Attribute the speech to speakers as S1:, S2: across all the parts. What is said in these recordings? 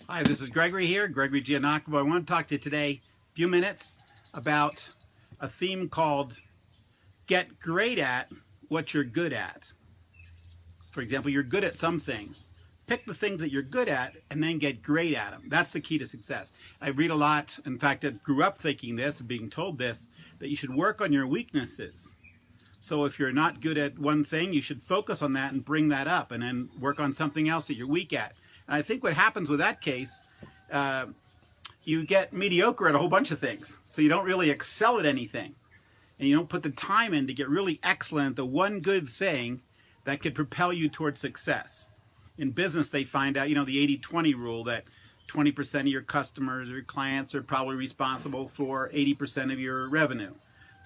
S1: Hi, this is Gregory here, Gregory Giannakabo. I want to talk to you today, a few minutes, about a theme called get great at what you're good at. For example, you're good at some things. Pick the things that you're good at and then get great at them. That's the key to success. I read a lot. In fact, I grew up thinking this and being told this, that you should work on your weaknesses. So if you're not good at one thing, you should focus on that and bring that up and then work on something else that you're weak at. And I think what happens with that case, you get mediocre at a whole bunch of things. So you don't really excel at anything. And you don't put the time in to get really excellent at the one good thing that could propel you towards success. In business, they find out, the 80-20 rule, that 20% of your customers or your clients are probably responsible for 80% of your revenue.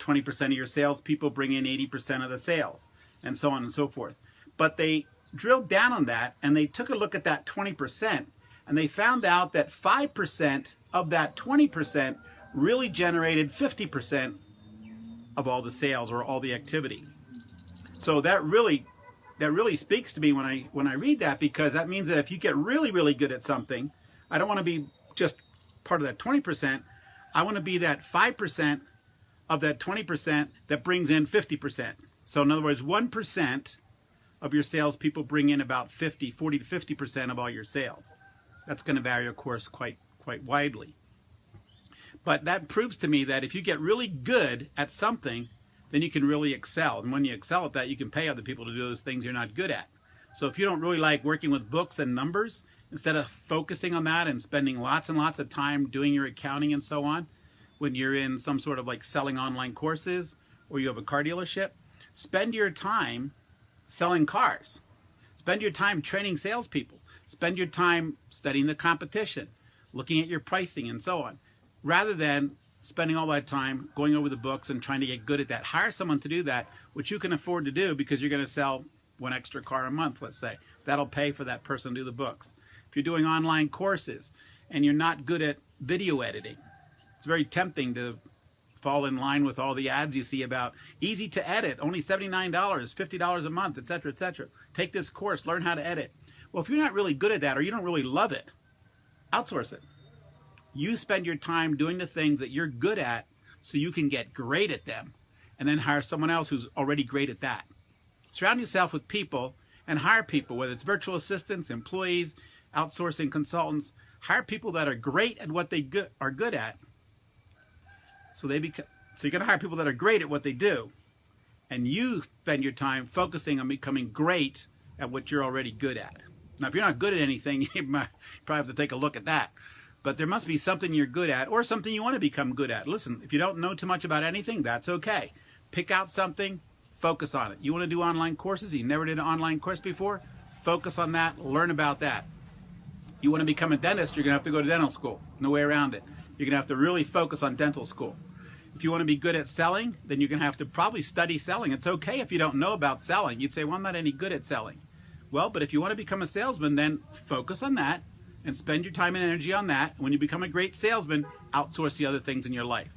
S1: 20% of your salespeople bring in 80% of the sales, and so on and so forth. But they drilled down on that, and they took a look at that 20%, and they found out that 5% of that 20% really generated 50% of all the sales or all the activity. So that really speaks to me when I read that, because that means that if you get really, really good at something, I don't want to be just part of that 20%. I want to be that 5% of that 20% that brings in 50%. So in other words, 1% of your salespeople bring in about 40 to 50% of all your sales. That's going to vary, of course, quite widely. But that proves to me that if you get really good at something, then you can really excel. And when you excel at that, you can pay other people to do those things you're not good at. So if you don't really like working with books and numbers, instead of focusing on that and spending lots and lots of time doing your accounting and so on, when you're in some sort of like selling online courses or you have a car dealership, spend your time selling cars. Spend your time training salespeople. Spend your time studying the competition, looking at your pricing and so on, rather than spending all that time going over the books and trying to get good at that. Hire someone to do that, which you can afford to do because you're going to sell one extra car a month, let's say. That'll pay for that person to do the books. If you're doing online courses and you're not good at video editing, it's very tempting to fall in line with all the ads you see about easy to edit, only $79, $50 a month, etc., etc. Take this course, learn how to edit. Well, if you're not really good at that or you don't really love it, outsource it. You spend your time doing the things that you're good at so you can get great at them, and then hire someone else who's already great at that. Surround yourself with people and hire people, whether it's virtual assistants, employees, outsourcing consultants. Hire people that are great at what they are good at. So you're going to hire people that are great at what they do, and you spend your time focusing on becoming great at what you're already good at. Now, if you're not good at anything, you might probably have to take a look at that. But there must be something you're good at or something you want to become good at. Listen, if you don't know too much about anything, that's okay. Pick out something, focus on it. You want to do online courses? You never did an online course before? Focus on that, learn about that. You want to become a dentist, you're going to have to go to dental school. No way around it. You're going to have to really focus on dental school. If you want to be good at selling, then you're going to have to probably study selling. It's okay if you don't know about selling. You'd say, well, I'm not any good at selling. Well, but if you want to become a salesman, then focus on that and spend your time and energy on that. When you become a great salesman, outsource the other things in your life.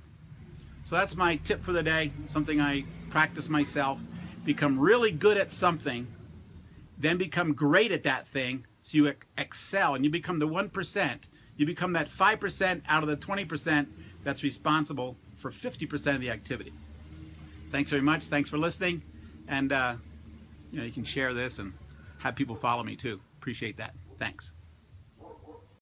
S1: So that's my tip for the day, something I practice myself. Become really good at something, then become great at that thing so you excel and you become the 1%. You become that 5% out of the 20% that's responsible for 50% of the activity. Thanks very much. Thanks for listening. And you can share this and have people follow me too. Appreciate that. Thanks.